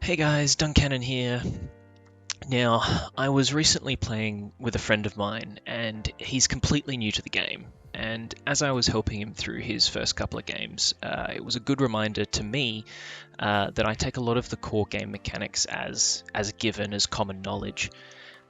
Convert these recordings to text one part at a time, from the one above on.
Hey guys, Duncannon here. Now, I was recently playing with a friend of mine, and he's completely new to the game. And as I was helping him through his first couple of games, it was a good reminder to me that I take a lot of the core game mechanics as a given, as common knowledge.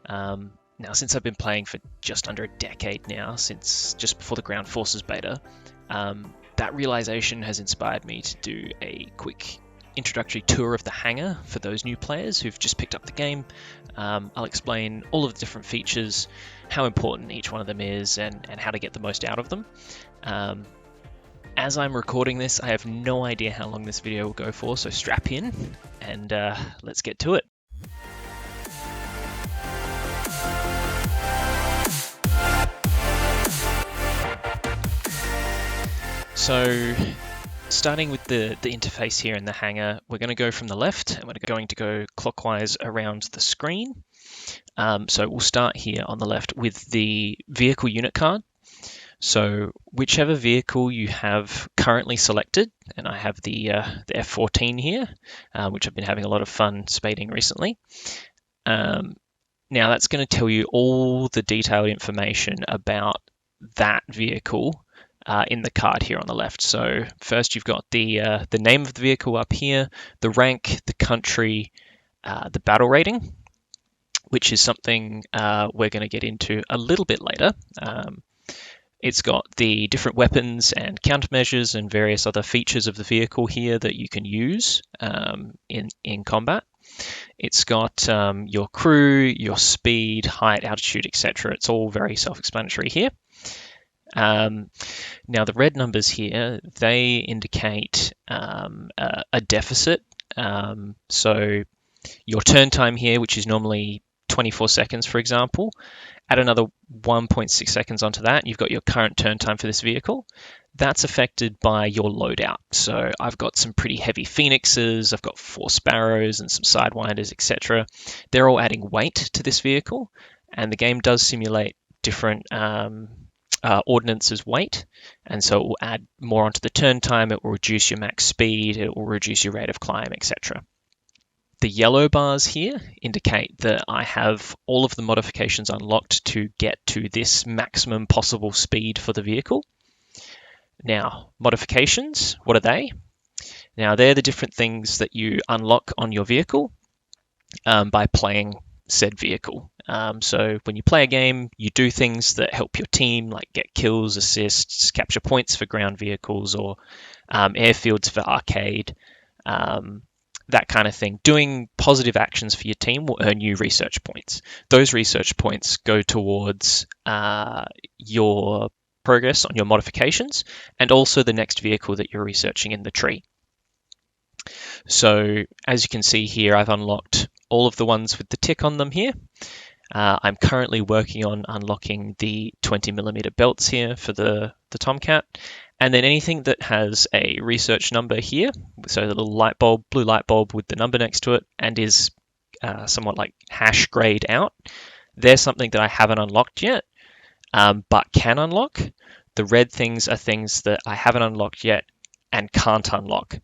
Now, since I've been playing for just under a decade now, since just before the Ground Forces beta, that realization has inspired me to do a quick introductory tour of the Hangar for those new players who've just picked up the game. I'll explain all of the different features, how important each one of them is, and how to get the most out of them. As I'm recording this, I have no idea how long this video will go for, so strap in and let's get to it. So, starting with the interface here in the Hangar, we're going to go from the left and we're going to go clockwise around the screen. So we'll start here on the left with the vehicle unit card. So whichever vehicle you have currently selected, and I have the F14 here, which I've been having a lot of fun spading recently. Now that's going to tell you all the detailed information about that vehicle in the card here on the left. So first you've got the name of the vehicle up here, the rank, the country, the battle rating, which is something we're going to get into a little bit later. It's got the different weapons and countermeasures and various other features of the vehicle here that you can use in combat. It's got your crew, your speed, height, altitude, etc. It's all very self-explanatory here. Now the red numbers here, they indicate a deficit. So your turn time here, which is normally 24 seconds, for example, add another 1.6 seconds onto that, you've got your current turn time for this vehicle. That's affected by your loadout. So I've got some pretty heavy Phoenixes, I've got 4 Sparrows and some Sidewinders, etc. They're all adding weight to this vehicle, and the game does simulate different ordnance's weight, and so it will add more onto the turn time, it will reduce your max speed, it will reduce your rate of climb, etc. The yellow bars here indicate that I have all of the modifications unlocked to get to this maximum possible speed for the vehicle. Now, modifications, what are they? Now, they're the different things that you unlock on your vehicle by playing said vehicle. So when you play a game, you do things that help your team, like get kills, assists, capture points for ground vehicles, or airfields for arcade, that kind of thing. Doing positive actions for your team will earn you research points. Those research points go towards your progress on your modifications and also the next vehicle that you're researching in the tree. So as you can see here, I've unlocked all of the ones with the tick on them here. I'm currently working on unlocking the 20mm belts here for the Tomcat, and then anything that has a research number here, so the little light bulb, blue light bulb with the number next to it, and is somewhat like hash grayed out, there's something that I haven't unlocked yet, but can unlock. The red things are things that I haven't unlocked yet and can't unlock.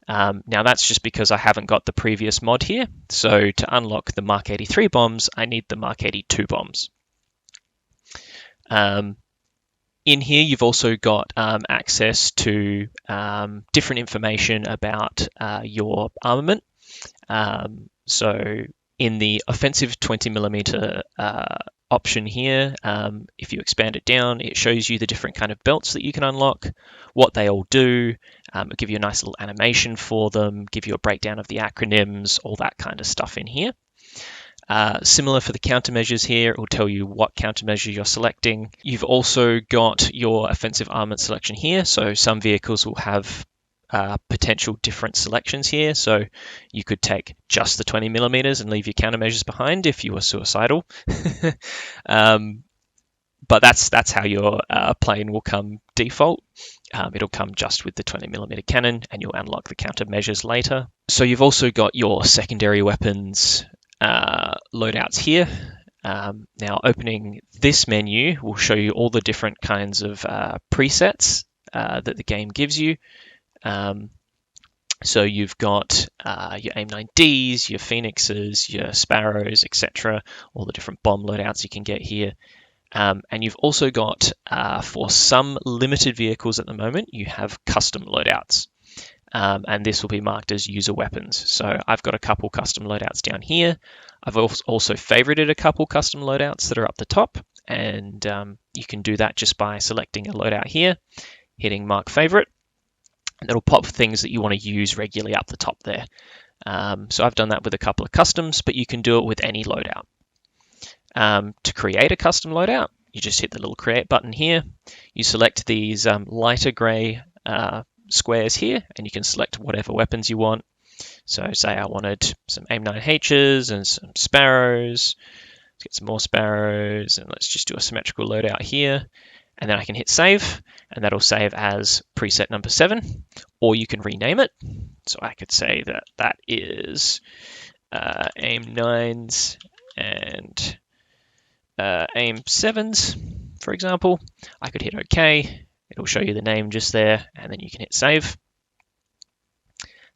Now that's just because I haven't got the previous mod here. So to unlock the Mark 83 bombs, I need the Mark 82 bombs. In here, you've also got access to different information about your armament. So in the offensive 20mm option here, if you expand it down, it shows you the different kind of belts that you can unlock, what they all do. It'll give you a nice little animation for them, give you a breakdown of the acronyms, all that kind of stuff in here. Similar for the countermeasures here, it will tell you what countermeasure you're selecting. You've also got your offensive armament selection here, so some vehicles will have potential different selections here. So you could take just the 20mm and leave your countermeasures behind if you were suicidal. But that's how your plane will come default. It'll come just with the 20mm cannon, and you'll unlock the countermeasures later. So you've also got your secondary weapons loadouts here. Now opening this menu will show you all the different kinds of presets that the game gives you. So you've got your AIM-9Ds, your Phoenixes, your Sparrows, etc., all the different bomb loadouts you can get here. And you've also got, for some limited vehicles at the moment, you have custom loadouts. And this will be marked as user weapons. So I've got a couple custom loadouts down here. I've also favorited a couple custom loadouts that are up the top, and you can do that just by selecting a loadout here, hitting mark favorite, and it'll pop things that you want to use regularly up the top there. So I've done that with a couple of customs, but you can do it with any loadout. To create a custom loadout, you just hit the little create button here. You select these lighter gray squares here, and you can select whatever weapons you want. So say I wanted some AIM-9Hs and some Sparrows. Let's get some more Sparrows, and let's just do a symmetrical loadout here. And then I can hit save, and that'll save as preset number 7, or you can rename it. So I could say that that is AIM-9s and AIM-7s, for example. I could hit OK. It'll show you the name just there, and then you can hit save.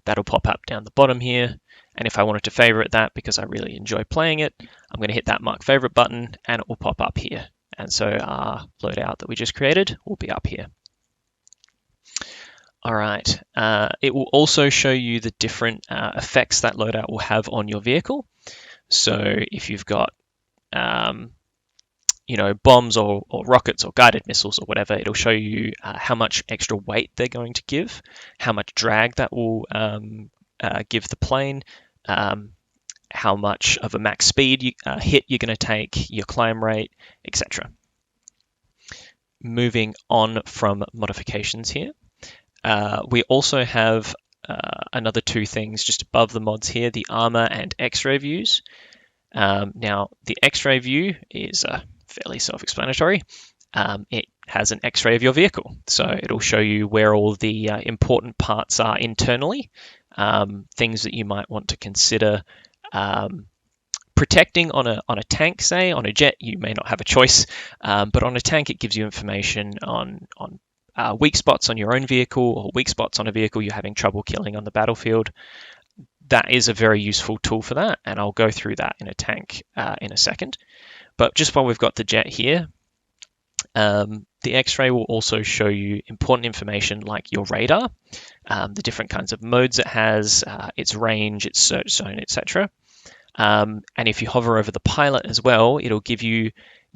That'll pop up down the bottom here. And if I wanted to favorite that because I really enjoy playing it, I'm going to hit that mark favorite button, and it will pop up here. And so our loadout that we just created will be up here. All right. It will also show you the different effects that loadout will have on your vehicle. So if you've got bombs or rockets or guided missiles or whatever, it'll show you how much extra weight they're going to give, how much drag that will give the plane, how much of a max speed hit you're going to take, your climb rate, etc. Moving on from modifications here, we also have another two things just above the mods here, the armor and X-ray views. Now, the X-ray view is fairly self-explanatory. It has an X-ray of your vehicle, so it'll show you where all the important parts are internally, things that you might want to consider protecting on a tank. Say on a jet, you may not have a choice, but on a tank, it gives you information on weak spots on your own vehicle or weak spots on a vehicle you're having trouble killing on the battlefield. That is a very useful tool for that, and I'll go through that in a tank in a second. But just while we've got the jet here, the X-ray will also show you important information like your radar, the different kinds of modes it has, its range, its search zone, etc. And if you hover over the pilot as well, it'll give you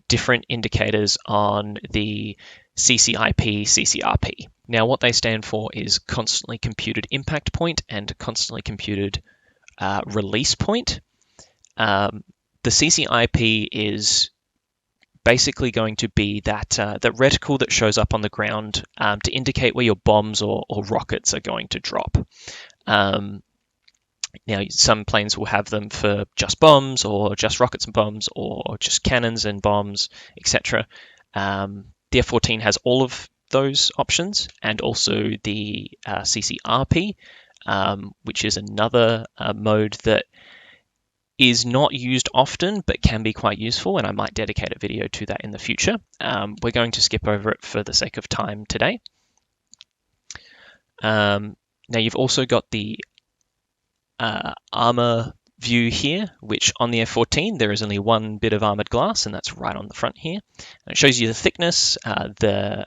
different indicators on the CCIP, CCRP. Now, what they stand for is constantly computed impact point and constantly computed release point. The CCIP is basically going to be that reticle that shows up on the ground to indicate where your bombs or rockets are going to drop. Now, some planes will have them for just bombs or just rockets and bombs or just cannons and bombs, etc. The F-14 has all of those options, and also the CCRP, which is another mode that is not used often but can be quite useful, and I might dedicate a video to that in the future. We're going to skip over it for the sake of time today. Now, you've also got the armor view here, which on the F-14 there is only one bit of armored glass, and that's right on the front here. And it shows you the thickness, the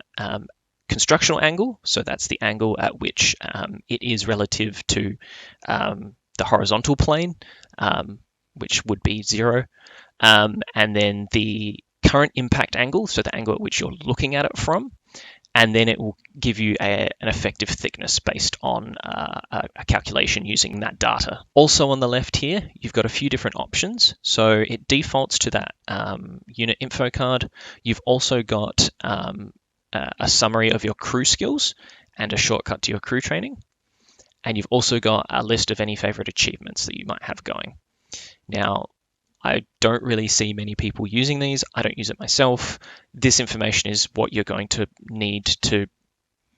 constructional angle, so that's the angle at which it is relative to the horizontal plane, which would be 0, and then the current impact angle, so the angle at which you're looking at it from, and then it will give you an effective thickness based on a calculation using that data. Also on the left here, you've got a few different options. So it defaults to that unit info card. You've also got a summary of your crew skills and a shortcut to your crew training. And you've also got a list of any favorite achievements that you might have going. Now, I don't really see many people using these. I don't use it myself. This information is what you're going to need to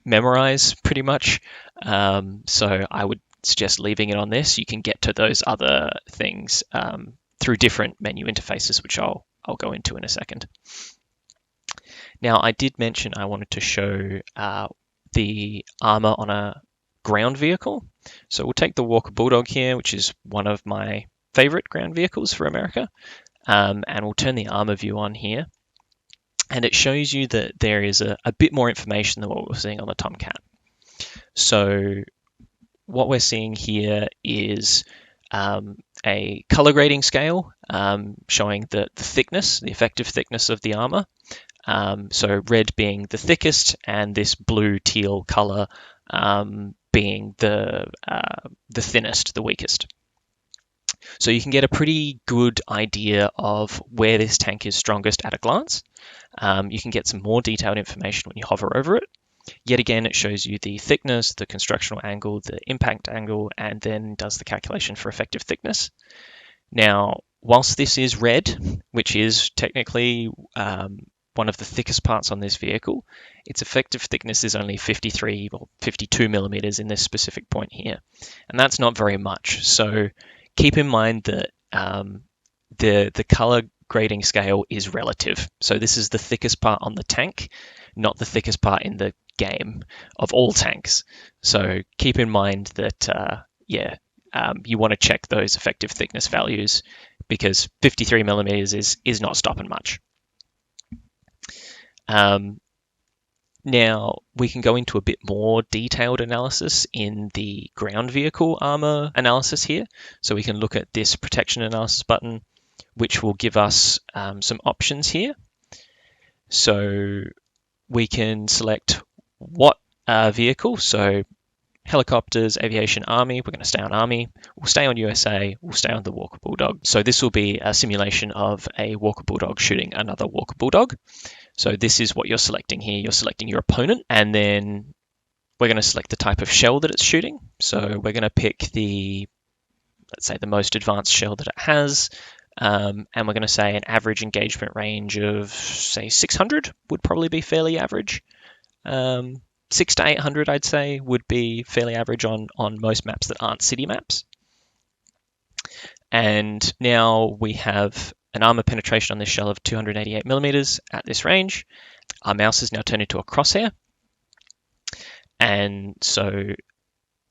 memorize pretty much. So I would suggest leaving it on this. You can get to those other things through different menu interfaces, which I'll go into in a second. Now, I did mention I wanted to show the armor on a ground vehicle. So we'll take the Walker Bulldog here, which is one of my favorite ground vehicles for America, and we'll turn the Armour view on here. And it shows you that there is a bit more information than what we're seeing on the Tomcat. So what we're seeing here is a color grading scale showing the thickness, the effective thickness of the armor. So red being the thickest, and this blue teal color being the thinnest, the weakest. So you can get a pretty good idea of where this tank is strongest at a glance. You can get some more detailed information when you hover over it. Yet again, it shows you the thickness, the constructional angle, the impact angle, and then does the calculation for effective thickness. Now, whilst this is red, which is technically one of the thickest parts on this vehicle, its effective thickness is only 53 or 52 millimeters in this specific point here. And that's not very much. So keep in mind that the color grading scale is relative. So this is the thickest part on the tank, not the thickest part in the game of all tanks. So keep in mind that, you want to check those effective thickness values, because 53 millimeters is not stopping much. Now we can go into a bit more detailed analysis in the ground vehicle armor analysis here. So we can look at this protection analysis button, which will give us some options here. So we can select what vehicle, so helicopters, aviation, army. We're going to stay on army. We'll stay on USA. We'll stay on the Walker Bulldog. So this will be a simulation of a Walker Bulldog shooting another Walker Bulldog. So this is what you're selecting here. You're selecting your opponent, and then we're going to select the type of shell that it's shooting. So we're going to pick let's say the most advanced shell that it has. And we're going to say an average engagement range of, say, 600 would probably be fairly average. 6 to 800, I'd say, would be fairly average on most maps that aren't city maps. And now we have an armor penetration on this shell of 288 millimeters at this range. Our mouse is now turned into a crosshair. And so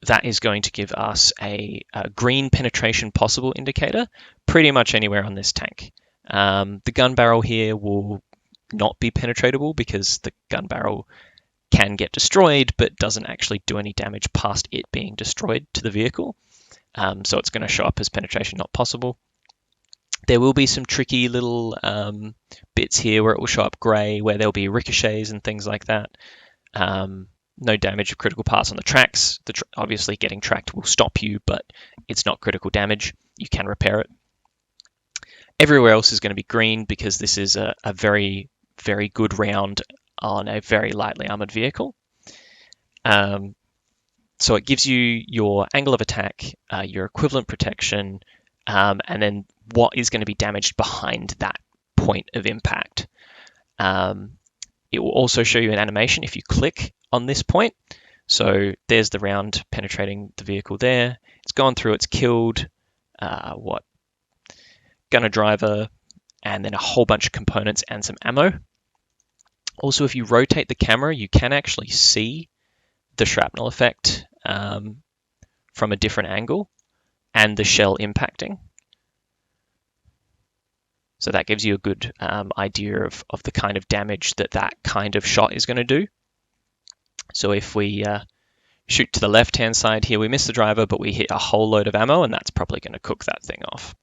that is going to give us a green penetration possible indicator pretty much anywhere on this tank. The gun barrel here will not be penetratable because the gun barrel can get destroyed, but doesn't actually do any damage past it being destroyed to the vehicle. So it's going to show up as penetration not possible. There will be some tricky little bits here where it will show up grey, where there'll be ricochets and things like that. No damage of critical parts on the tracks. Obviously getting tracked will stop you, but it's not critical damage. You can repair it. Everywhere else is going to be green because this is a very, very good round on a very lightly armored vehicle. So it gives you your angle of attack, your equivalent protection, and then what is going to be damaged behind that point of impact. It will also show you an animation if you click on this point. So there's the round penetrating the vehicle there. It's gone through, it's killed gunner driver, and then a whole bunch of components and some ammo. Also, if you rotate the camera, you can actually see the shrapnel effect from a different angle and the shell impacting. So that gives you a good idea of the kind of damage that kind of shot is going to do. So if we shoot to the left-hand side here, we miss the driver, but we hit a whole load of ammo, and that's probably going to cook that thing off.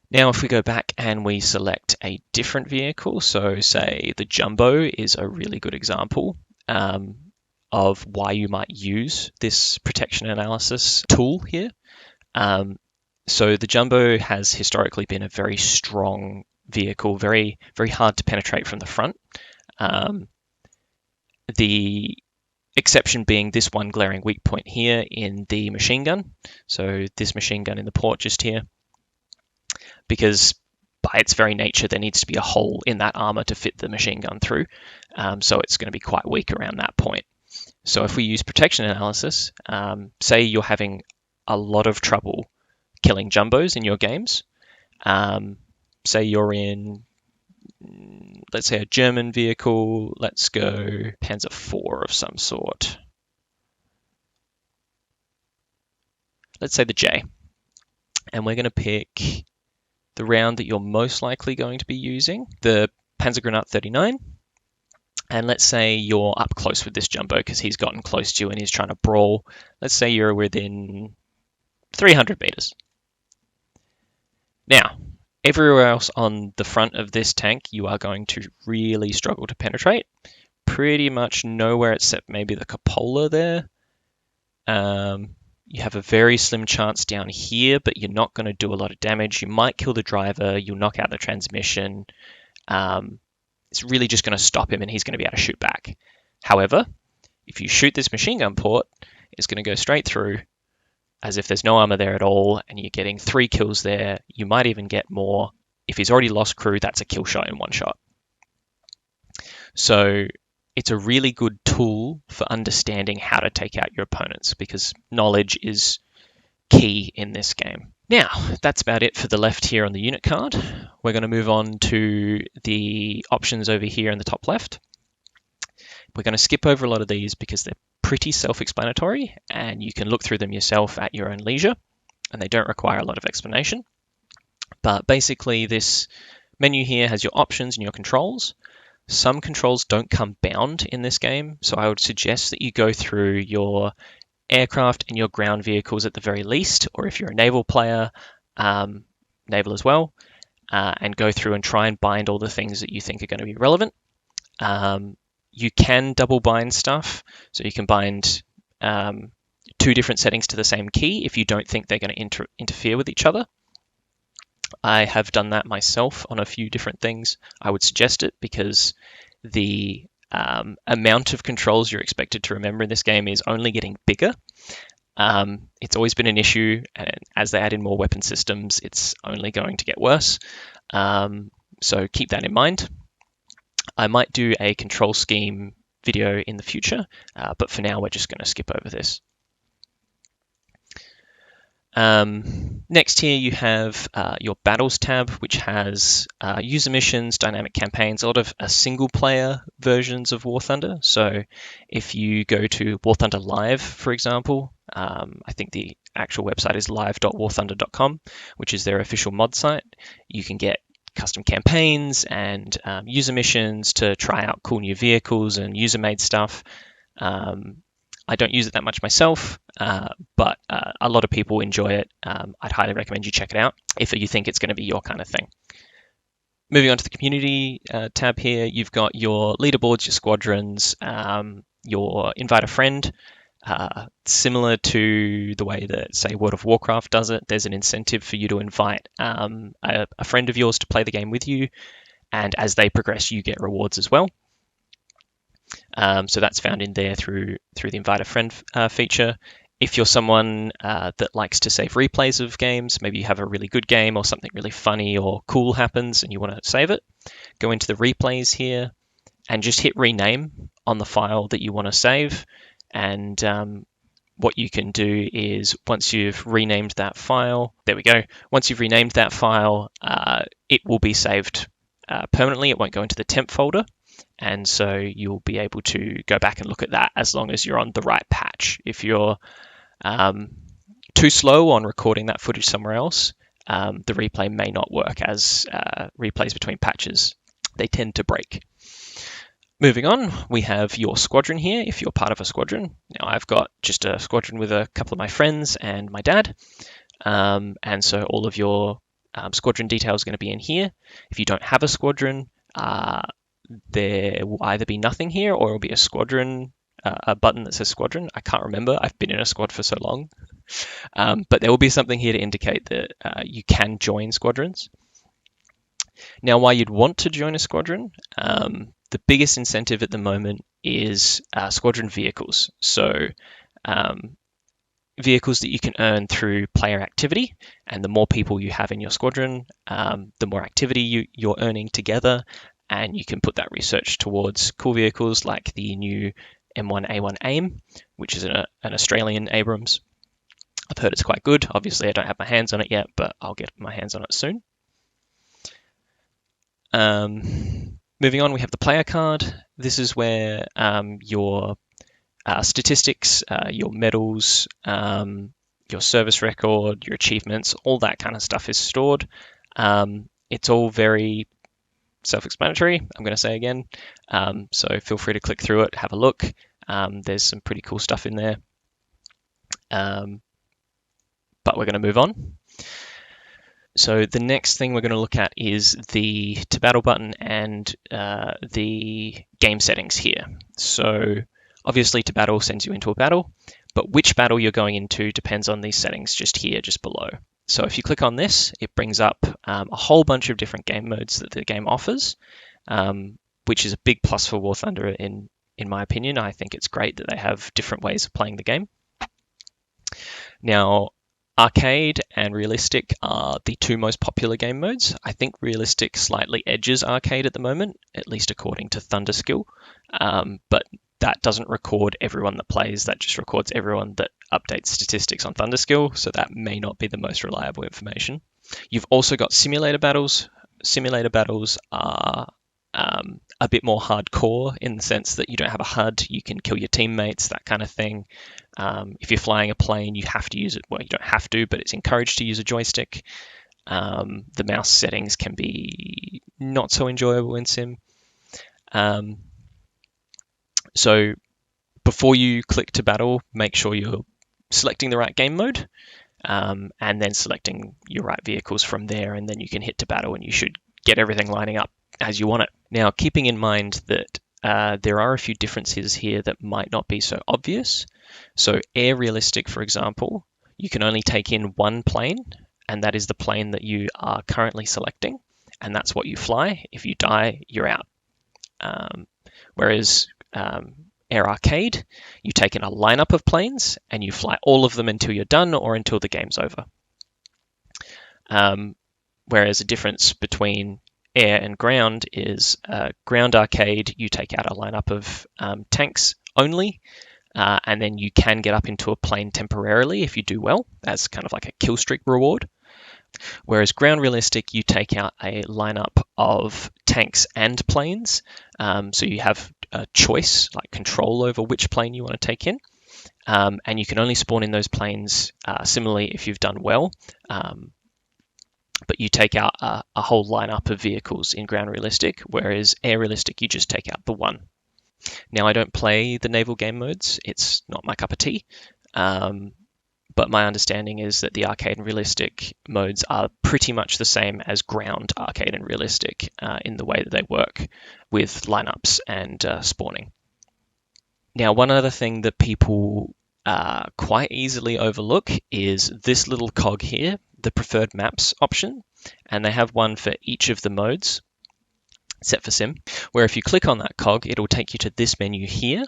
Now, if we go back and we select a different vehicle, so say the Jumbo is a really good example of why you might use this protection analysis tool here. So the Jumbo has historically been a very strong vehicle, very, very hard to penetrate from the front. The exception being this one glaring weak point here in the machine gun. So this machine gun in the port just here, because by its very nature, there needs to be a hole in that armor to fit the machine gun through. So it's going to be quite weak around that point. So if we use protection analysis, say you're having a lot of trouble killing Jumbos in your games. Say you're in, let's say, a German vehicle. Let's go Panzer IV of some sort. let's say the J, and we're going to pick the round that you're most likely going to be using, the Panzergranat 39. And let's say you're up close with this jumbo because he's gotten close to you and he's trying to brawl. Let's say you're within 300 meters. Now, everywhere else on the front of this tank, you are going to really struggle to penetrate. Pretty much nowhere except maybe the cupola there. You have a very slim chance down here, but you're not going to do a lot of damage. You might kill the driver, you'll knock out the transmission. It's really just going to stop him and he's going to be able to shoot back. However, if you shoot this machine gun port, it's going to go straight through as if there's no armor there at all, and you're getting 3 kills there. You might even get more. If he's already lost crew, that's a kill shot in one shot. So it's a really good tool for understanding how to take out your opponents, because knowledge is key in this game. Now, that's about it for the left here on the unit card. We're going to move on to the options over here in the top left. We're going to skip over a lot of these because they're pretty self-explanatory and you can look through them yourself at your own leisure, and they don't require a lot of explanation. But basically, this menu here has your options and your controls. Some controls don't come bound in this game, so I would suggest that you go through your aircraft and your ground vehicles at the very least, or if you're a naval player, naval as well, and go through and try and bind all the things that you think are going to be relevant. You can double bind stuff, so you can bind 2 different settings to the same key if you don't think they're going to interfere with each other. I have done that myself on a few different things. I would suggest it because the amount of controls you're expected to remember in this game is only getting bigger. It's always been an issue, and as they add in more weapon systems, it's only going to get worse. So keep that in mind. I might do a control scheme video in the future, but for now we're just going to skip over this. Next here you have your battles tab, which has user missions, dynamic campaigns, a lot of single player versions of War Thunder. So if you go to War Thunder Live, for example, I think the actual website is live.warthunder.com, which is their official mod site. You can get custom campaigns and user missions to try out cool new vehicles and user-made stuff. I don't use it that much myself, but a lot of people enjoy it. I'd highly recommend you check it out if you think it's going to be your kind of thing. Moving on to the community tab here, you've got your leaderboards, your squadrons, your invite a friend. Similar to the way that, say, World of Warcraft does it, there's an incentive for you to invite a friend of yours to play the game with you, and as they progress, you get rewards as well. So that's found in there through the invite a friend feature. If you're someone that likes to save replays of games, maybe you have a really good game or something really funny or cool happens and you want to save it, go into the replays here and just hit rename on the file that you want to save. And what you can do is once you've renamed that file, there we go. Once you've renamed that file, it will be saved permanently. It won't go into the temp folder. And so you'll be able to go back and look at that as long as you're on the right patch. If you're too slow on recording that footage somewhere else, the replay may not work, as replays between patches, they tend to break. Moving on, we have your squadron here, if you're part of a squadron. Now I've got just a squadron with a couple of my friends and my dad. And so all of your squadron details are going to be in here. If you don't have a squadron, there will either be nothing here or it'll be a squadron, a button that says squadron. I can't remember. I've been in a squad for so long. But there will be something here to indicate that you can join squadrons. Now, why you'd want to join a squadron, the biggest incentive at the moment is squadron vehicles. So vehicles that you can earn through player activity, and the more people you have in your squadron, the more activity you're earning together, and you can put that research towards cool vehicles like the new M1A1 AIM, which is an Australian Abrams. I've heard it's quite good. Obviously, I don't have my hands on it yet, but I'll get my hands on it soon. Moving on, we have the player card. This is where your statistics, your medals, your service record, your achievements, all that kind of stuff is stored. It's all very self-explanatory, I'm going to say again. So feel free to click through it, have a look. There's some pretty cool stuff in there. But we're going to move on. So the next thing we're going to look at is the to battle button and the game settings here. So obviously to battle sends you into a battle, but which battle you're going into depends on these settings just here, just below. So if you click on this, it brings up a whole bunch of different game modes that the game offers, which is a big plus for War Thunder in my opinion. I think it's great that they have different ways of playing the game. Now, Arcade and Realistic are the two most popular game modes. I think Realistic slightly edges Arcade at the moment, at least according to Thunderskill, but that doesn't record everyone that plays, that just records everyone that updates statistics on Thunderskill, so that may not be the most reliable information. You've also got simulator battles. Simulator battles are a bit more hardcore in the sense that you don't have a HUD, you can kill your teammates, that kind of thing. If you're flying a plane, you have to use it. Well, you don't have to, but it's encouraged to use a joystick. The mouse settings can be not so enjoyable in Sim. So before you click to battle, make sure you're selecting the right game mode, and then selecting your right vehicles from there, and then you can hit to battle and you should get everything lining up as you want it. Now, keeping in mind that there are a few differences here that might not be so obvious. So Air Realistic, for example, you can only take in one plane, and that is the plane that you are currently selecting, and that's what you fly. If you die, you're out. Whereas Air Arcade, you take in a lineup of planes and you fly all of them until you're done or until the game's over. Whereas a difference between air and ground is Ground Arcade, you take out a lineup of tanks only, and then you can get up into a plane temporarily if you do well, as kind of like a kill streak reward. Whereas Ground Realistic, you take out a lineup of tanks and planes, so you have a choice, like control over which plane you want to take in, and you can only spawn in those planes similarly if you've done well. But you take out a whole lineup of vehicles in Ground Realistic, whereas Air Realistic, you just take out the one. Now, I don't play the naval game modes. It's not my cup of tea. But my understanding is that the Arcade and Realistic modes are pretty much the same as Ground Arcade and Realistic in the way that they work with lineups and spawning. Now, one other thing that people quite easily overlook is this little cog here, the preferred maps option, and they have one for each of the modes, except for Sim, where if you click on that cog, it'll take you to this menu here,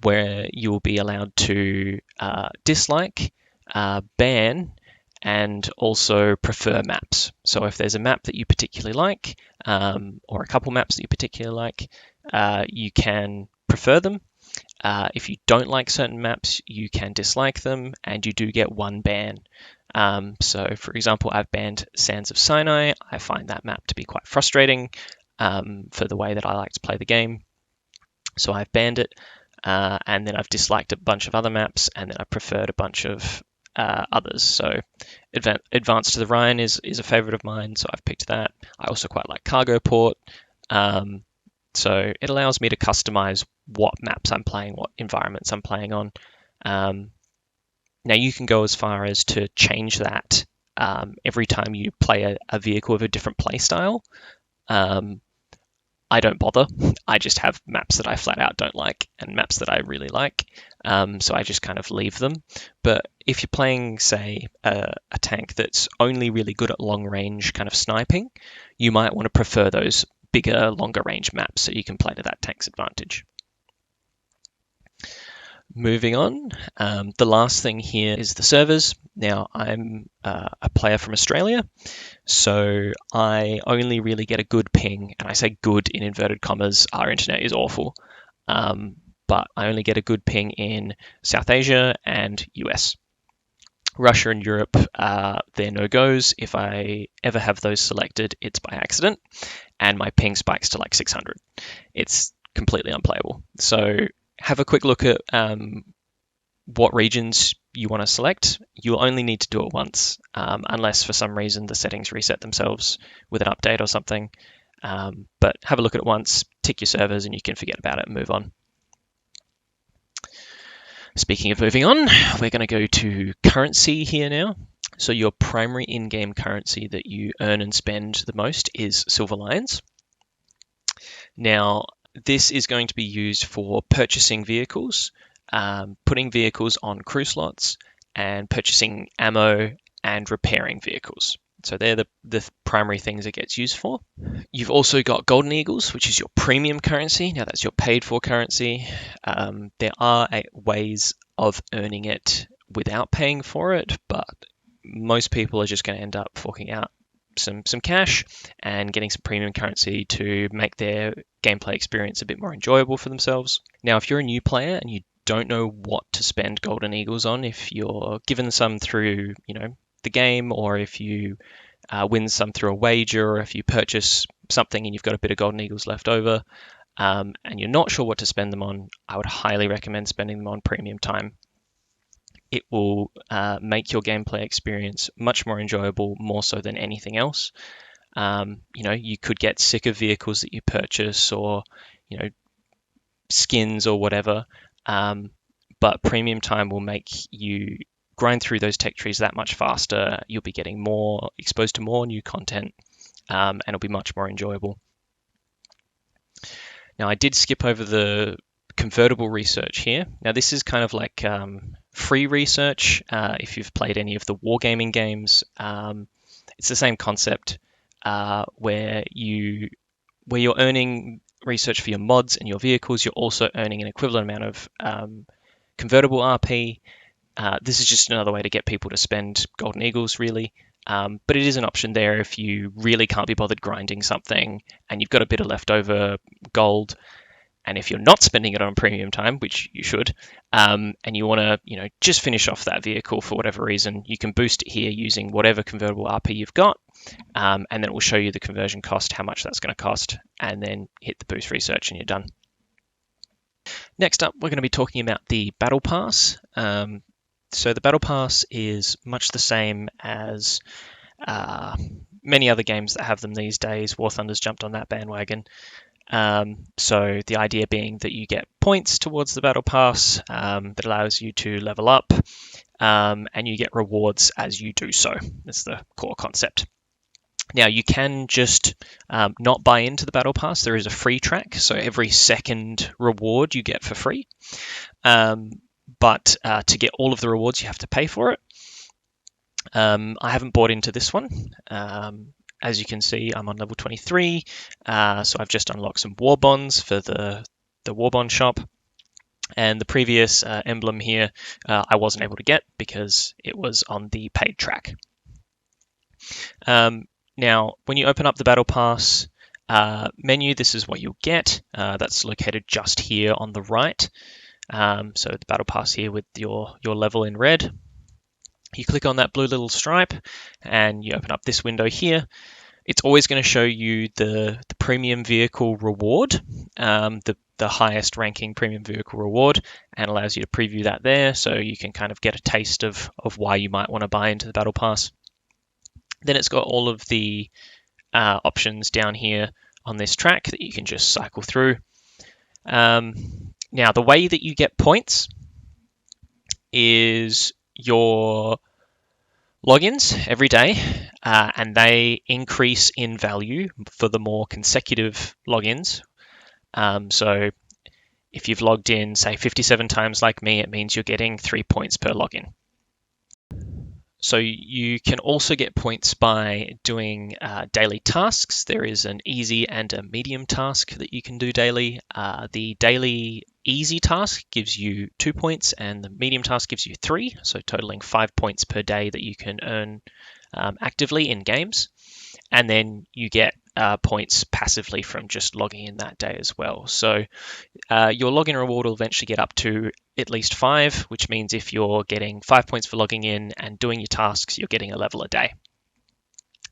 where you will be allowed to dislike, ban, and also prefer maps. So if there's a map that you particularly like, or a couple maps that you particularly like, you can prefer them. If you don't like certain maps, you can dislike them, and you do get one ban. So, for example, I've banned Sands of Sinai. I find that map to be quite frustrating for the way that I like to play the game. So I've banned it, and then I've disliked a bunch of other maps, and then I've preferred a bunch of others. So Advance to the Rhine is a favorite of mine, so I've picked that. I also quite like Cargo Port. So it allows me to customize what maps I'm playing, what environments I'm playing on. Now you can go as far as to change that every time you play a vehicle with a different play style. I don't bother. I just have maps that I flat out don't like and maps that I really like. So I just kind of leave them. But if you're playing, say, a tank that's only really good at long range kind of sniping, you might want to prefer those bigger, longer range maps so you can play to that tank's advantage. Moving on, the last thing here is the servers. Now, I'm a player from Australia, so I only really get a good ping, and I say good in inverted commas. Our internet is awful, but I only get a good ping in South Asia and US. Russia and Europe, they're no-goes. If I ever have those selected, it's by accident, and my ping spikes to like 600. It's completely unplayable. So have a quick look at what regions you want to select, you'll only need to do it once, unless for some reason the settings reset themselves with an update or something. But have a look at it once, tick your servers, and you can forget about it and move on. Speaking of moving on, we're going to go to currency here now. So your primary in-game currency that you earn and spend the most is Silver Lions. Now, this is going to be used for purchasing vehicles, putting vehicles on crew slots, and purchasing ammo and repairing vehicles. So they're the primary things it gets used for. You've also got Golden Eagles, which is your premium currency. Now that's your paid for currency. There are ways of earning it without paying for it, but most people are just going to end up forking out some cash and getting some premium currency to make their gameplay experience a bit more enjoyable for themselves. Now, if you're a new player and you don't know what to spend Golden Eagles on, if you're given some through, the game, or if you win some through a wager, or if you purchase something and you've got a bit of Golden Eagles left over, and you're not sure what to spend them on, I would highly recommend spending them on premium time. It will make your gameplay experience much more enjoyable, more so than anything else. You could get sick of vehicles that you purchase, or skins or whatever, but premium time will make you grind through those tech trees that much faster. You'll be getting more exposed to more new content, and it'll be much more enjoyable. Now, I did skip over the convertible research here. Now, this is kind of like free research. If you've played any of the wargaming games, it's the same concept, where you're earning research for your mods and your vehicles. You're also earning an equivalent amount of convertible RP. This is just another way to get people to spend Golden Eagles, really. But it is an option there if you really can't be bothered grinding something and you've got a bit of leftover gold. And if you're not spending it on premium time, which you should, and you want to, just finish off that vehicle for whatever reason, you can boost it here using whatever convertible RP you've got, and then it will show you the conversion cost, how much that's going to cost, and then hit the boost research and you're done. Next up, we're going to be talking about the Battle Pass. So the Battle Pass is much the same as many other games that have them these days. War Thunder's jumped on that bandwagon. So the idea being that you get points towards the Battle Pass that allows you to level up, and you get rewards as you do so. That's the core concept. Now, you can just not buy into the Battle Pass. There is a free track, so every second reward you get for free. But to get all of the rewards, you have to pay for it. I haven't bought into this one. As you can see, I'm on level 23, so I've just unlocked some war bonds for the war bond shop. And the previous emblem here, I wasn't able to get because it was on the paid track. Now, when you open up the Battle Pass menu, this is what you'll get. That's located just here on the right. So the Battle Pass here with your level in red. You click on that blue little stripe and you open up this window here. It's always going to show you the premium vehicle reward, the highest ranking premium vehicle reward, and allows you to preview that there, so you can kind of get a taste of why you might want to buy into the Battle Pass. Then it's got all of the options down here on this track that you can just cycle through. Now, the way that you get points is your logins every day, and they increase in value for the more consecutive logins. So if you've logged in, say, 57 times like me, it means you're getting 3 points per login. So you can also get points by doing daily tasks. There is an easy and a medium task that you can do daily. The daily easy task gives you 2 points and the medium task gives you 3, so totaling 5 points per day that you can earn actively in games. And then you get points passively from just logging in that day as well. So your login reward will eventually get up to at least 5, which means if you're getting 5 points for logging in and doing your tasks, you're getting a level a day.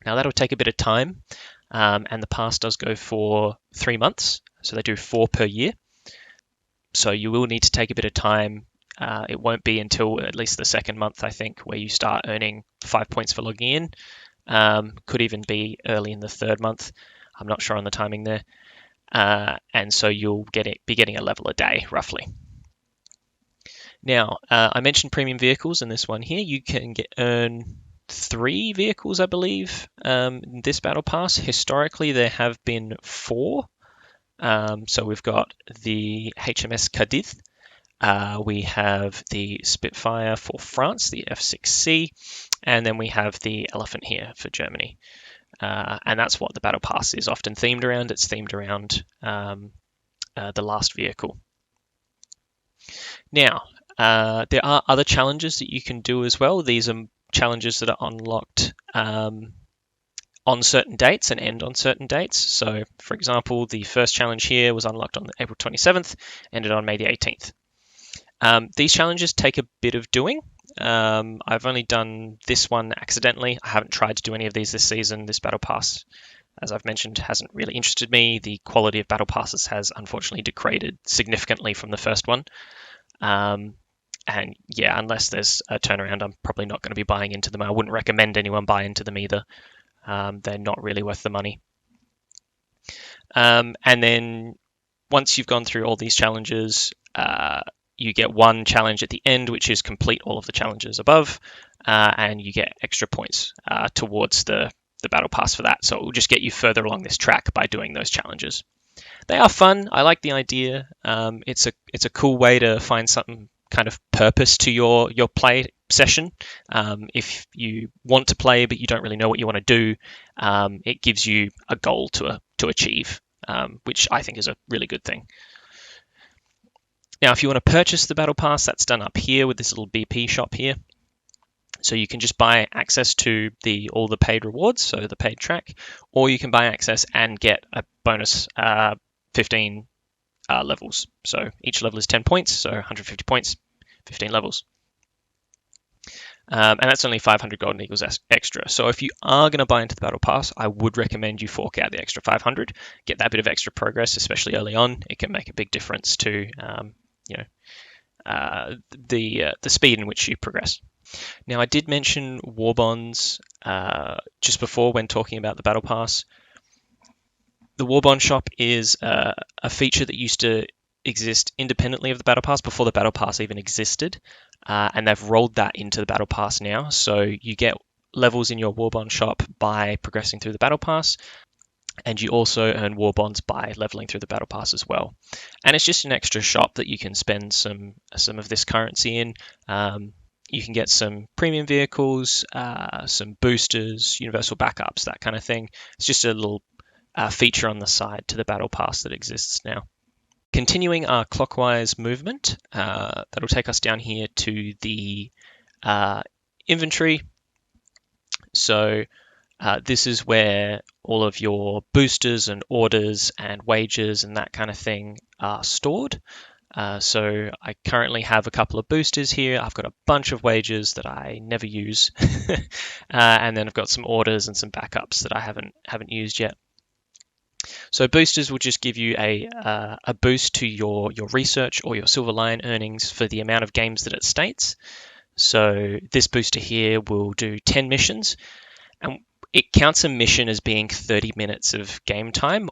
Now that'll take a bit of time, and the pass does go for 3 months, so they do 4 per year. So you will need to take a bit of time It won't be until at least the second month, I think, where you start earning 5 points for logging in. Could even be early in the third month. I'm not sure on the timing there. And so you'll be getting a level a day, roughly. Now, I mentioned premium vehicles in this one here. You can earn 3 vehicles, I believe, in this battle pass. Historically, there have been 4. So we've got the HMS Cadiz. We have the Spitfire for France, the F6C, and then we have the Elephant here for Germany. And that's what the battle pass is often themed around. It's themed around the last vehicle. Now, there are other challenges that you can do as well. These are challenges that are unlocked on certain dates and end on certain dates. So, for example, the first challenge here was unlocked on April 27th, ended on May the 18th. These challenges take a bit of doing. I've only done this one accidentally. I haven't tried to do any of these this season. This battle pass, as I've mentioned, hasn't really interested me. The quality of battle passes has unfortunately degraded significantly from the first one. And yeah, unless there's a turnaround, I'm probably not going to be buying into them. I wouldn't recommend anyone buy into them either. They're not really worth the money. And then once you've gone through all these challenges, you get one challenge at the end, which is complete all of the challenges above, and you get extra points towards the battle pass for that. So it will just get you further along this track by doing those challenges. They are fun. I like the idea. It's a cool way to find some kind of purpose to your play session. If you want to play but you don't really know what you want to do, it gives you a goal to achieve, which I think is a really good thing. Now, if you want to purchase the battle pass, that's done up here with this little BP shop here. So you can just buy access to all the paid rewards, so the paid track, or you can buy access and get a bonus 15 levels. So each level is 10 points, so 150 points, 15 levels. And that's only 500 golden eagles extra. So if you are going to buy into the battle pass, I would recommend you fork out the extra 500, get that bit of extra progress, especially early on. It can make a big difference to the speed in which you progress. Now, I did mention war bonds just before when talking about the battle pass. The war bond shop is a feature that used to exist independently of the battle pass before the battle pass even existed, and they've rolled that into the battle pass now. So you get levels in your war bond shop by progressing through the battle pass, and you also earn war bonds by leveling through the battle pass as well. And it's just an extra shop that you can spend some of this currency in. You can get some premium vehicles, some boosters, universal backups, that kind of thing. It's just a little feature on the side to the battle pass that exists now. Continuing our clockwise movement, that'll take us down here to the inventory. So this is where all of your boosters and orders and wages and that kind of thing are stored. So I currently have a couple of boosters here. I've got a bunch of wages that I never use, and then I've got some orders and some backups that I haven't used yet. So boosters will just give you a boost to your research or your Silver Lion earnings for the amount of games that it states. So this booster here will do 10 missions, and it counts a mission as being 30 minutes of game time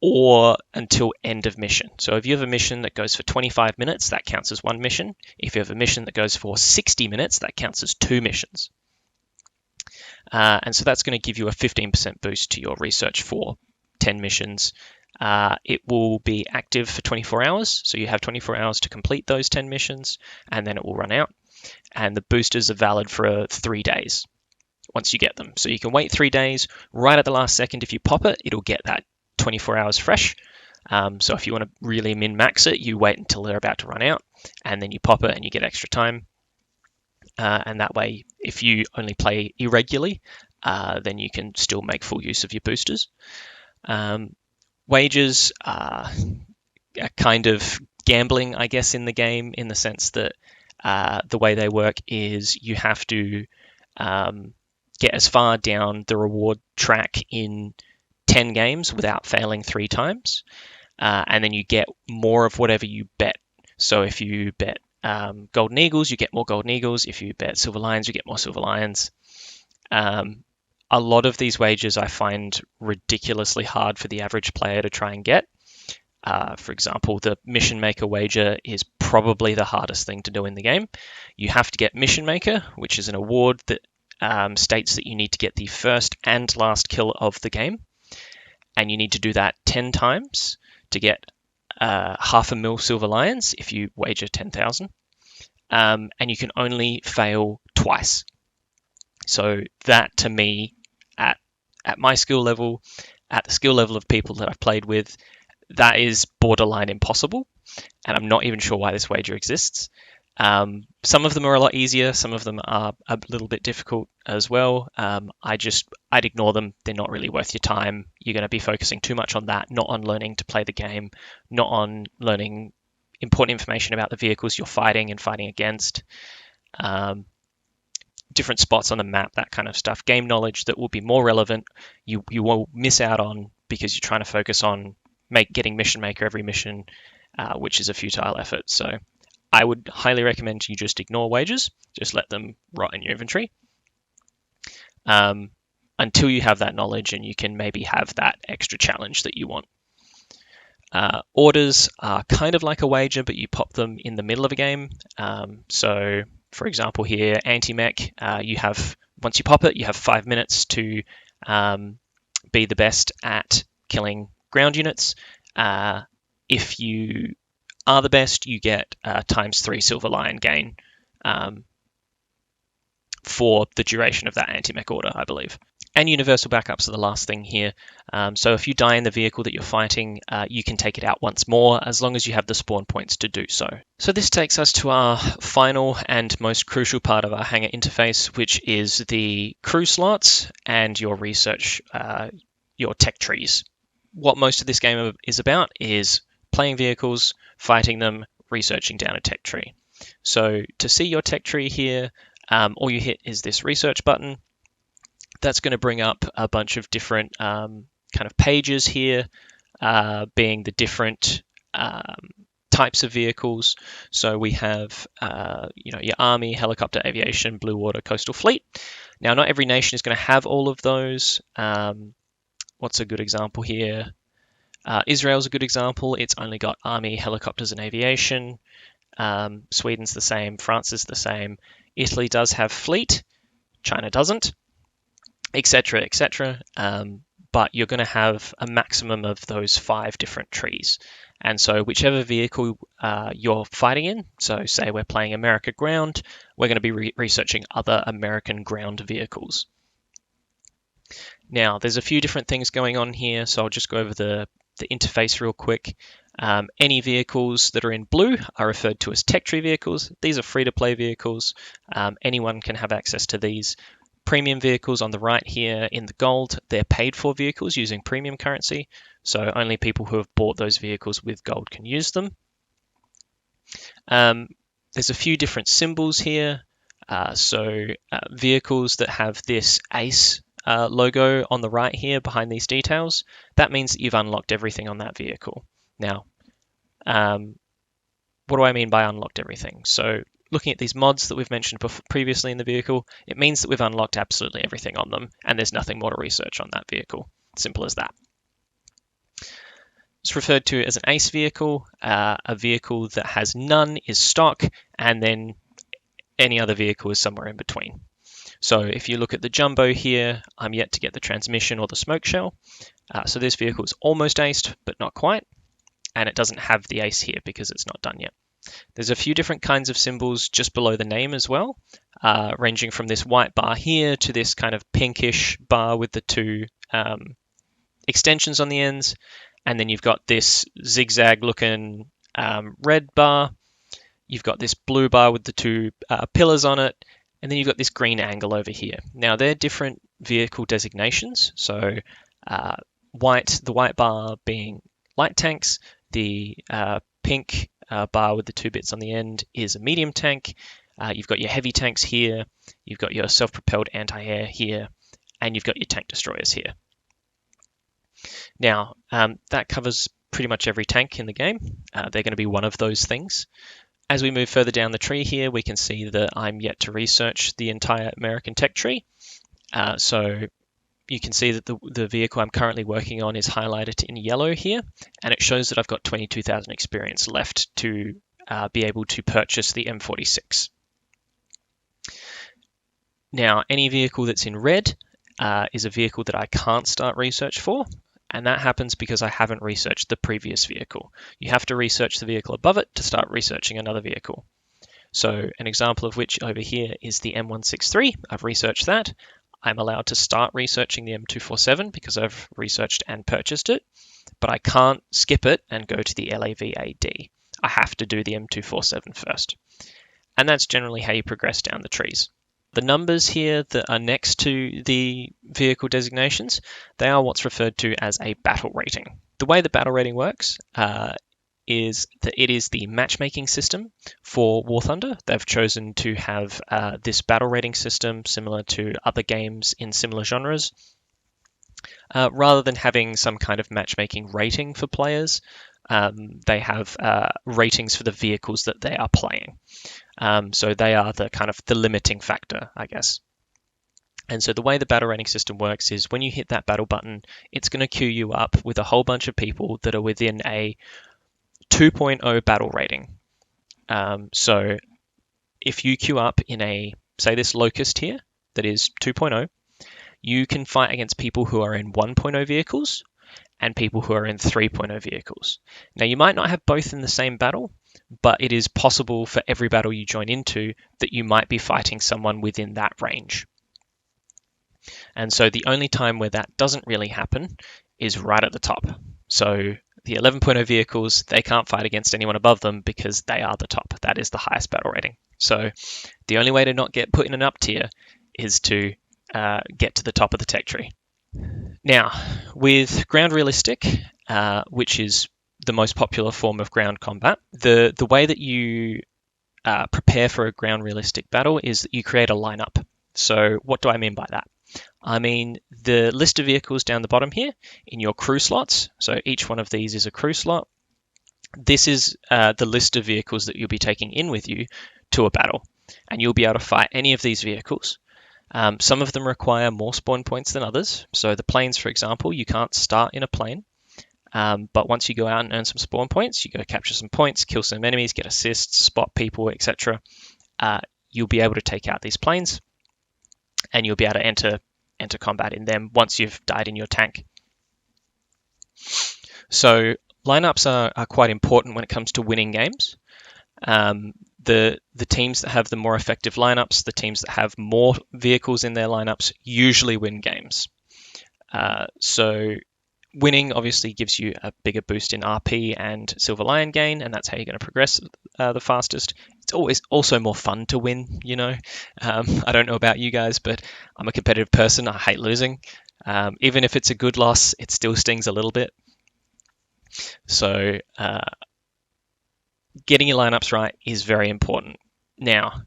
or until end of mission. So if you have a mission that goes for 25 minutes, that counts as one mission. If you have a mission that goes for 60 minutes, that counts as 2 missions. And so that's going to give you a 15% boost to your research for 10 missions. It will be active for 24 hours. So you have 24 hours to complete those 10 missions, and then it will run out. And the boosters are valid for 3 days once you get them. So you can wait 3 days. Right at the last second, if you pop it, it'll get that 24 hours fresh. So if you want to really min-max it, you wait until they're about to run out, and then you pop it and you get extra time. And that way, if you only play irregularly, then you can still make full use of your boosters. Wages are kind of gambling, I guess, in the game, in the sense that the way they work is you have to get as far down the reward track in 10 games without failing 3 times, and then you get more of whatever you bet. So if you bet Golden Eagles, you get more Golden Eagles. If you bet Silver Lions, you get more Silver Lions. A lot of these wagers I find ridiculously hard for the average player to try and get. For example, the Mission Maker wager is probably the hardest thing to do in the game. You have to get Mission Maker, which is an award that states that you need to get the first and last kill of the game. And you need to do that 10 times to get 500,000 Silver Lions if you wager 10,000. And you can only fail twice. So that, to me, at my skill level, at the skill level of people that I've played with, that is borderline impossible, and I'm not even sure why this wager exists. Some of them are a lot easier, some of them are a little bit difficult as well. I'd ignore them. They're not really worth your time. You're going to be focusing too much on that, not on learning to play the game, not on learning important information about the vehicles you're fighting and fighting against. Different spots on the map, that kind of stuff. Game knowledge that will be more relevant, you will miss out on because you're trying to focus on getting Mission Maker every mission, which is a futile effort. So I would highly recommend you just ignore wagers, just let them rot in your inventory until you have that knowledge and you can maybe have that extra challenge that you want. Orders are kind of like a wager, but you pop them in the middle of a game. So for example here, anti-mech, once you pop it, you have 5 minutes to be the best at killing ground units. If you are the best, you get ×3 Silver Lion gain for the duration of that anti-mech order, I believe. And universal backups are the last thing here. So if you die in the vehicle that you're fighting, you can take it out once more as long as you have the spawn points to do so. So this takes us to our final and most crucial part of our Hangar interface, which is the crew slots and your research, your tech trees. What most of this game is about is playing vehicles, fighting them, researching down a tech tree. So to see your tech tree here, all you hit is this research button. That's going to bring up a bunch of different kind of pages here, being the different types of vehicles. So we have your Army, helicopter, aviation, blue water, coastal fleet. Now, not every nation is going to have all of those. What's a good example here? Israel's a good example. It's only got Army, helicopters, and aviation. Sweden's the same. France is the same. Italy does have fleet. China doesn't, etc., etc. But you're going to have a maximum of those 5 different trees. And so whichever vehicle you're fighting in, so say we're playing America ground, we're going to be researching other American ground vehicles. Now, there's a few different things going on here, so I'll just go over the interface real quick. Any vehicles that are in blue are referred to as tech tree vehicles. These are free-to-play vehicles. Anyone can have access to these. Premium vehicles on the right here in the gold, they're paid for vehicles using premium currency. So only people who have bought those vehicles with gold can use them. There's a few different symbols here. Vehicles that have this ace logo on the right here behind these details, that means that you've unlocked everything on that vehicle. Now, what do I mean by unlocked everything? So looking at these mods that we've mentioned previously in the vehicle, it means that we've unlocked absolutely everything on them, and there's nothing more to research on that vehicle. Simple as that. It's referred to as an ace vehicle. A vehicle that has none is stock, and then any other vehicle is somewhere in between. So if you look at the jumbo here, I'm yet to get the transmission or the smoke shell. So this vehicle is almost aced, but not quite. And it doesn't have the ace here because it's not done yet. There's a few different kinds of symbols just below the name as well, ranging from this white bar here to this kind of pinkish bar with the 2 extensions on the ends. And then you've got this zigzag looking red bar. You've got this blue bar with the 2 pillars on it. And then you've got this green angle over here. Now they're different vehicle designations. So the white bar being light tanks, the pink bar with the 2 bits on the end is a medium tank. You've got your heavy tanks here. You've got your self-propelled anti-air here. And you've got your tank destroyers here. Now, that covers pretty much every tank in the game. They're going to be one of those things. As we move further down the tree here, we can see that I'm yet to research the entire American tech tree. So you can see that the vehicle I'm currently working on is highlighted in yellow here, and it shows that I've got 22,000 experience left to be able to purchase the M46. Now, any vehicle that's in red is a vehicle that I can't start research for, and that happens because I haven't researched the previous vehicle. You have to research the vehicle above it to start researching another vehicle. So an example of which over here is the M163. I've researched that. I'm allowed to start researching the M247 because I've researched and purchased it, but I can't skip it and go to the LAVAD. I have to do the M247 first. And that's generally how you progress down the trees. The numbers here that are next to the vehicle designations, they are what's referred to as a battle rating. The way the battle rating works is that it is the matchmaking system for War Thunder. They've chosen to have this battle rating system similar to other games in similar genres. Rather than having some kind of matchmaking rating for players, they have ratings for the vehicles that they are playing. So they are the kind of the limiting factor, I guess. And so the way the battle rating system works is when you hit that battle button, it's going to queue you up with a whole bunch of people that are within a 2.0 battle rating. So if you queue up in say this Locust here, that is 2.0, you can fight against people who are in 1.0 vehicles and people who are in 3.0 vehicles. Now, you might not have both in the same battle, but it is possible for every battle you join into that you might be fighting someone within that range. And so the only time where that doesn't really happen is right at the top. So the 11.0 vehicles, they can't fight against anyone above them because they are the top. That is the highest battle rating. So the only way to not get put in an up tier is to get to the top of the tech tree. Now, with ground realistic, which is the most popular form of ground combat, the way that you prepare for a ground realistic battle is that you create a lineup. So what do I mean by that? I mean the list of vehicles down the bottom here in your crew slots. So each one of these is a crew slot. This is the list of vehicles that you'll be taking in with you to a battle, and you'll be able to fight any of these vehicles. Some of them require more spawn points than others. So the planes, for example, you can't start in a plane. But once you go out and earn some spawn points, you go capture some points, kill some enemies, get assists, spot people, etc. You'll be able to take out these planes, and you'll be able to enter combat in them once you've died in your tank. So lineups are quite important when it comes to winning games. The teams that have the more effective lineups, the teams that have more vehicles in their lineups, usually win games. So winning obviously gives you a bigger boost in RP and Silver Lion gain, and that's how you're going to progress the fastest. It's always also more fun to win, you know. I don't know about you guys, but I'm a competitive person. I hate losing. Even if it's a good loss, it still stings a little bit. So getting your lineups right is very important. Now,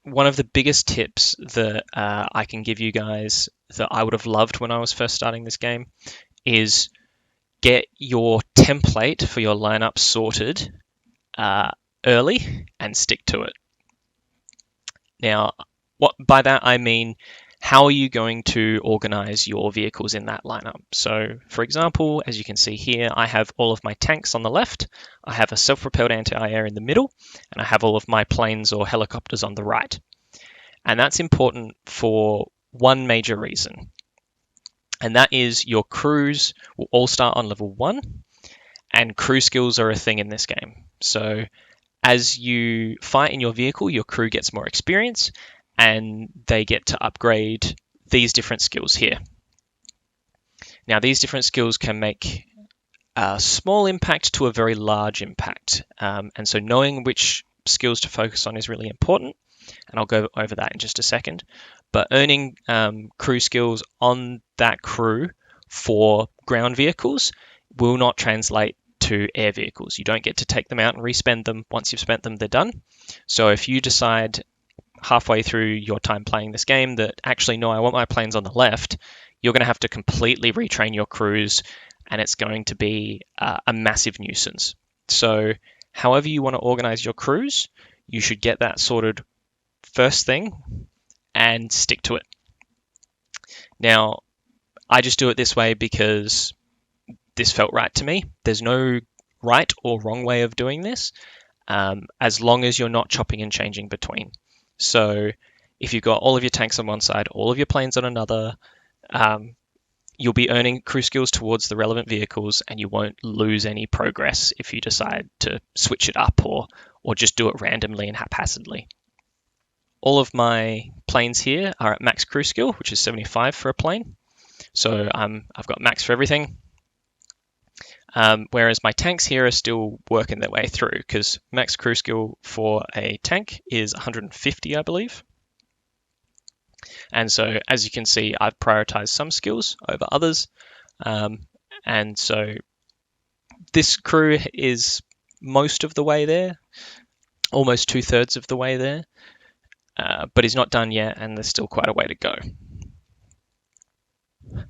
one of the biggest tips that I can give you guys that I would have loved when I was first starting this game is get your template for your lineup sorted early and stick to it. Now, what by that I mean, how are you going to organize your vehicles in that lineup? So, for example, as you can see here, I have all of my tanks on the left, I have a self-propelled anti-air in the middle, and I have all of my planes or helicopters on the right. And that's important for one major reason, and that is your crews will all start on level 1, and crew skills are a thing in this game. So as you fight in your vehicle, your crew gets more experience, and they get to upgrade these different skills here. Now, these different skills can make a small impact to a very large impact. And so knowing which skills to focus on is really important, and I'll go over that in just a second. But earning crew skills on that crew for ground vehicles will not translate to air vehicles. You don't get to take them out and respend them. Once you've spent them, they're done. So if you decide halfway through your time playing this game that actually, no, I want my planes on the left, you're going to have to completely retrain your crews, and it's going to be a massive nuisance. So However you want to organize your crews, you should get that sorted first thing and stick to it. Now, I just do it this way because this felt right to me. There's no right or wrong way of doing this, as long as you're not chopping and changing between. So if you've got all of your tanks on one side, all of your planes on another, you'll be earning crew skills towards the relevant vehicles, and you won't lose any progress if you decide to switch it up or just do it randomly and haphazardly. All of my planes here are at max crew skill, which is 75 for a plane. So I've got max for everything. Whereas my tanks here are still working their way through, because max crew skill for a tank is 150, I believe. And so, as you can see, I've prioritized some skills over others. And so this crew is most of the way there, almost 2/3 of the way there, but is not done yet, and there's still quite a way to go.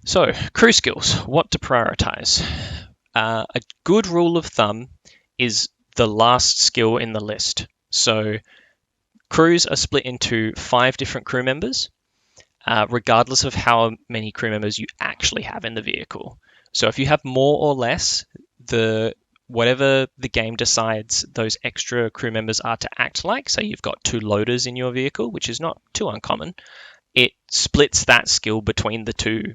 So, crew skills, what to prioritize? A good rule of thumb is the last skill in the list. So crews are split into 5 different crew members, regardless of how many crew members you actually have in the vehicle. So if you have more or less, whatever the game decides those extra crew members are to act like, say you've got 2 loaders in your vehicle, which is not too uncommon, it splits that skill between the 2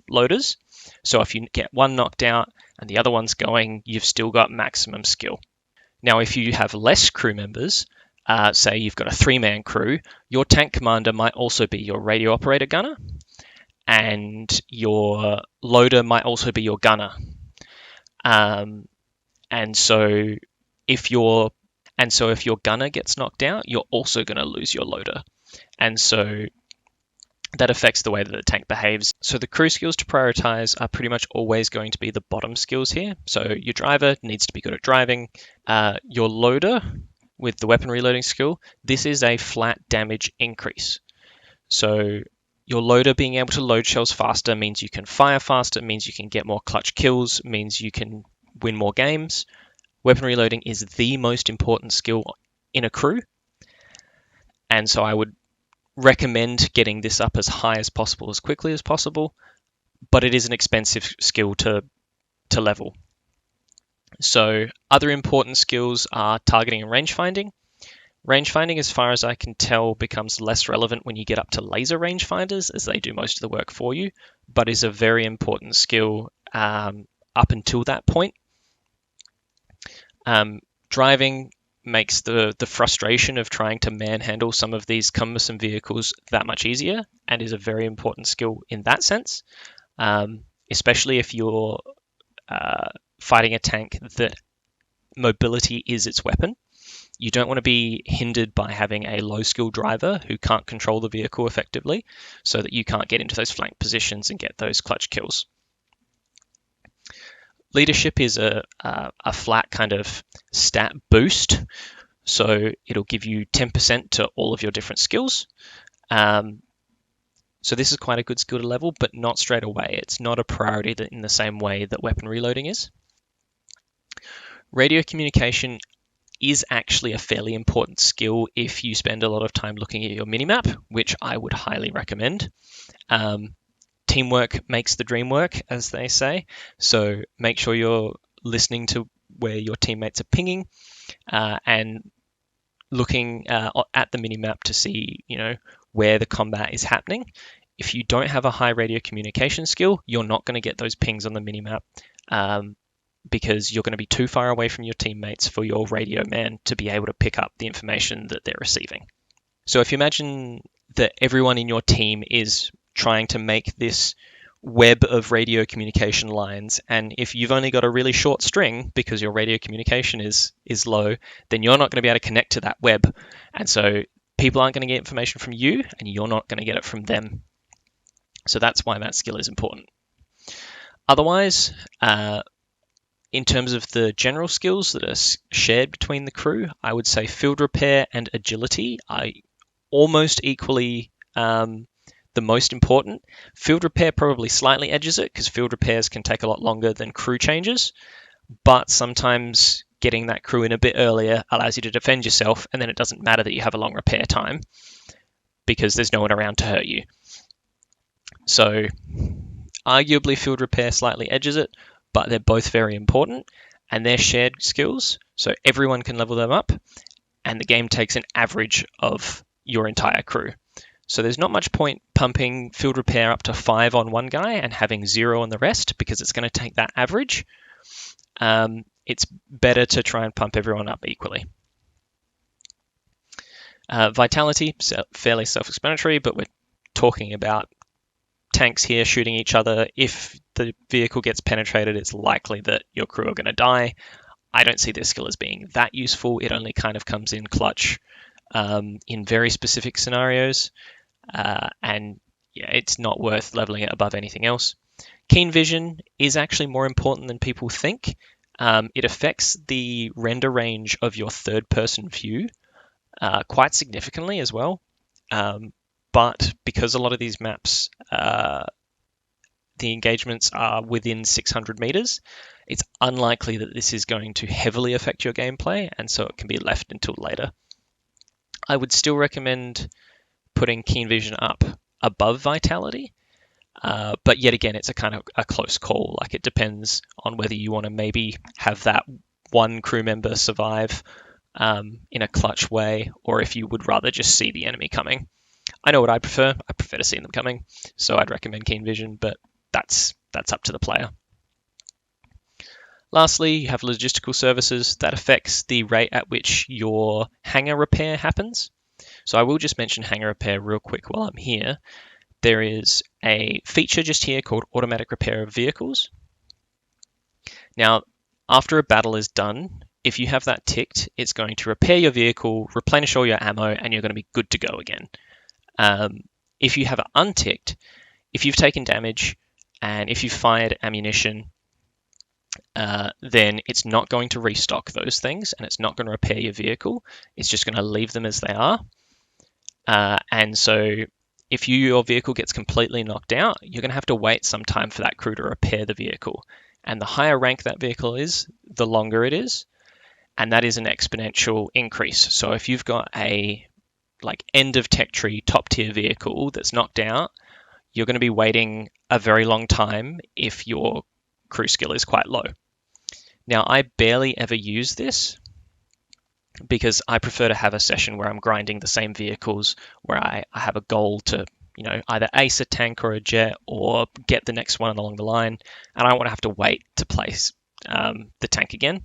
loaders. So if you get one knocked out and the other one's going, you've still got maximum skill. Now, if you have less crew members, say you've got a 3-man crew, your tank commander might also be your radio operator gunner, and your loader might also be your gunner. And so if your gunner gets knocked out, you're also going to lose your loader. And so that affects the way that the tank behaves. So the crew skills to prioritize are pretty much always going to be the bottom skills here. So your driver needs to be good at driving. Your loader with the weapon reloading skill, this is a flat damage increase. So your loader being able to load shells faster means you can fire faster, means you can get more clutch kills, means you can win more games. Weapon reloading is the most important skill in a crew. And so I would recommend getting this up as high as possible, as quickly as possible, but it is an expensive skill to level. So other important skills are targeting and range finding. Range finding, as far as I can tell, becomes less relevant when you get up to laser rangefinders, as they do most of the work for you, but is a very important skill up until that point. Driving makes the frustration of trying to manhandle some of these cumbersome vehicles that much easier, and is a very important skill in that sense, especially if you're fighting a tank that mobility is its weapon. You don't want to be hindered by having a low skill driver who can't control the vehicle effectively, so that you can't get into those flank positions and get those clutch kills. Leadership is a flat kind of stat boost, so it'll give you 10% to all of your different skills. So this is quite a good skill to level, but not straight away. It's not a priority in the same way that weapon reloading is. Radio communication is actually a fairly important skill if you spend a lot of time looking at your minimap, which I would highly recommend. Teamwork makes the dream work, as they say. So make sure you're listening to where your teammates are pinging and looking at the minimap to see, where the combat is happening. If you don't have a high radio communication skill, you're not going to get those pings on the minimap because you're going to be too far away from your teammates for your radio man to be able to pick up the information that they're receiving. So if you imagine that everyone in your team is trying to make this web of radio communication lines, and if you've only got a really short string because your radio communication is low, then you're not going to be able to connect to that web, and so people aren't going to get information from you and you're not going to get it from them. So that's why that skill is important. Otherwise, in terms of the general skills that are shared between the crew, I would say field repair and agility are almost equally the most important. Field repair probably slightly edges it because field repairs can take a lot longer than crew changes, but sometimes getting that crew in a bit earlier allows you to defend yourself, and then it doesn't matter that you have a long repair time because there's no one around to hurt you. So arguably field repair slightly edges it, but they're both very important, and they're shared skills, so everyone can level them up, and the game takes an average of your entire crew. So there's not much point pumping field repair up to 5 on one guy and having 0 on the rest, because it's going to take that average. It's better to try and pump everyone up equally. Vitality, fairly self-explanatory, but we're talking about tanks here shooting each other. If the vehicle gets penetrated, it's likely that your crew are going to die. I don't see this skill as being that useful. It only kind of comes in clutch in very specific scenarios, and yeah, it's not worth leveling it above anything else. Keen vision is actually more important than people think. It affects the render range of your third-person view quite significantly as well. But because a lot of these maps, the engagements are within 600 meters, it's unlikely that this is going to heavily affect your gameplay, and so it can be left until later. I would still recommend putting Keen Vision up above Vitality, but yet again, it's a kind of a close call. Like, it depends on whether you want to maybe have that one crew member survive in a clutch way, or if you would rather just see the enemy coming. I know what I prefer. I prefer to see them coming, so I'd recommend Keen Vision, but that's up to the player. Lastly, you have logistical services. That affects the rate at which your hangar repair happens. So I will just mention hangar repair real quick while I'm here. There is a feature just here called automatic repair of vehicles. Now, after a battle is done, if you have that ticked, it's going to repair your vehicle, replenish all your ammo, and you're going to be good to go again. If you have it unticked, if you've taken damage and if you've fired ammunition, then it's not going to restock those things, and it's not going to repair your vehicle. It's just going to leave them as they are. And so if your vehicle gets completely knocked out, you're going to have to wait some time for that crew to repair the vehicle. And the higher rank that vehicle is, the longer it is. And that is an exponential increase. So if you've got a end of tech tree top tier vehicle that's knocked out, you're going to be waiting a very long time if your crew skill is quite low. Now, I barely ever use this because I prefer to have a session where I'm grinding the same vehicles, where I have a goal to either ace a tank or a jet or get the next one along the line, and I don't want to have to wait to place the tank again.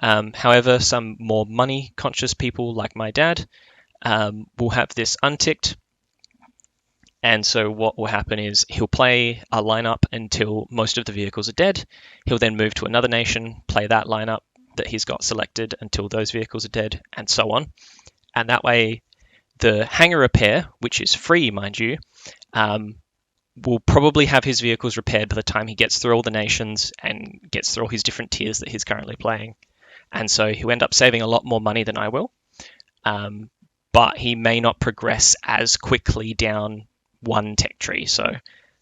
However, some more money conscious people like my dad will have this unticked, and so what will happen is he'll play a lineup until most of the vehicles are dead. He'll then move to another nation, play that lineup that he's got selected until those vehicles are dead, and so on. And that way, the hangar repair, which is free, mind you, will probably have his vehicles repaired by the time he gets through all the nations and gets through all his different tiers that he's currently playing. And so he'll end up saving a lot more money than I will. But he may not progress as quickly down one tech tree. So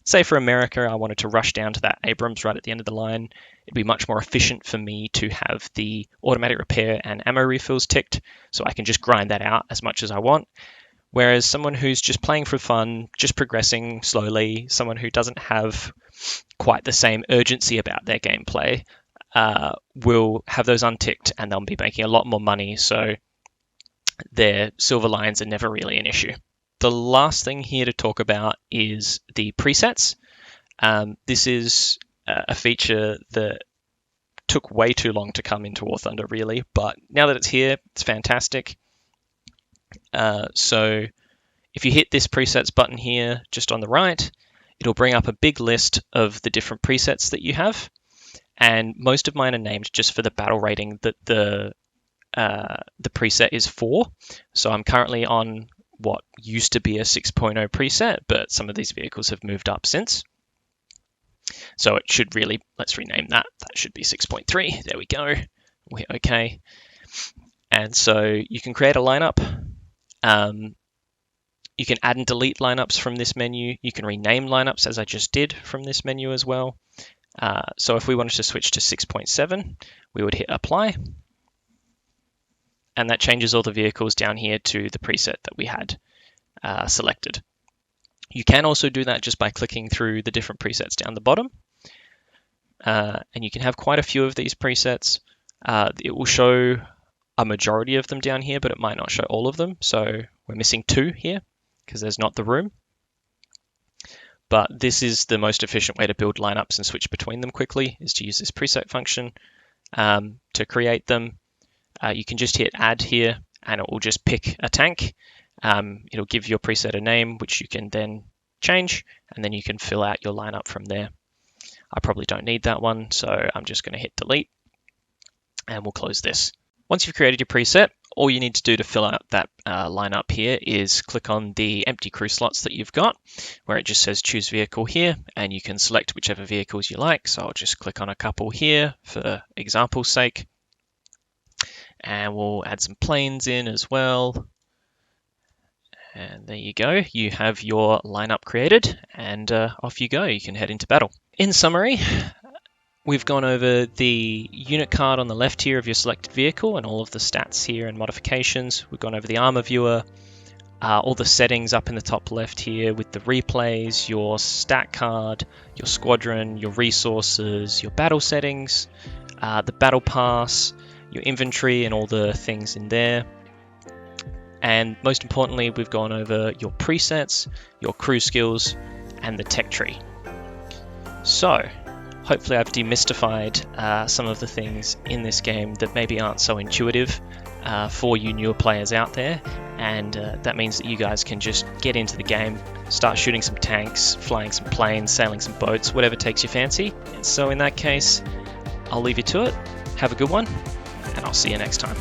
say for America, I wanted to rush down to that Abrams right at the end of the line. It'd be much more efficient for me to have the automatic repair and ammo refills ticked, so I can just grind that out as much as I want. Whereas someone who's just playing for fun, just progressing slowly, someone who doesn't have quite the same urgency about their gameplay, will have those unticked, and they'll be making a lot more money, so their silver lines are never really an issue. The last thing here to talk about is the presets. This is a feature that took way too long to come into War Thunder, really, but now that it's here, it's fantastic. So if you hit this presets button here, just on the right, it'll bring up a big list of the different presets that you have, and most of mine are named just for the battle rating that the preset is for. So I'm currently on what used to be a 6.0 preset, but some of these vehicles have moved up since. So it should really, let's rename that. That should be 6.3. There we go. We're okay. And so you can create a lineup. You can add and delete lineups from this menu. You can rename lineups, as I just did, from this menu as well. So if we wanted to switch to 6.7, we would hit apply, and that changes all the vehicles down here to the preset that we had selected. You can also do that just by clicking through the different presets down the bottom. And you can have quite a few of these presets. It will show a majority of them down here, but it might not show all of them. So we're missing 2 here because there's not the room. But this is the most efficient way to build lineups and switch between them quickly, is to use this preset function to create them. You can just hit add here and it will just pick a tank. It'll give your preset a name, which you can then change, and then you can fill out your lineup from there. I probably don't need that one, so I'm just going to hit delete, and we'll close this. Once you've created your preset, all you need to do to fill out that lineup here is click on the empty crew slots that you've got, where it just says choose vehicle here, and you can select whichever vehicles you like. So I'll just click on a couple here for example's sake, and we'll add some planes in as well. And there you go, you have your lineup created, and off you go, you can head into battle. In summary, we've gone over the unit card on the left here of your selected vehicle and all of the stats here and modifications. We've gone over the armor viewer, all the settings up in the top left here with the replays, your stat card, your squadron, your resources, your battle settings, the battle pass, your inventory and all the things in there. And most importantly, we've gone over your presets, your crew skills, and the tech tree. So, hopefully I've demystified some of the things in this game that maybe aren't so intuitive for you newer players out there, and that means that you guys can just get into the game, start shooting some tanks, flying some planes, sailing some boats, whatever takes your fancy. So in that case, I'll leave you to it. Have a good one, and I'll see you next time.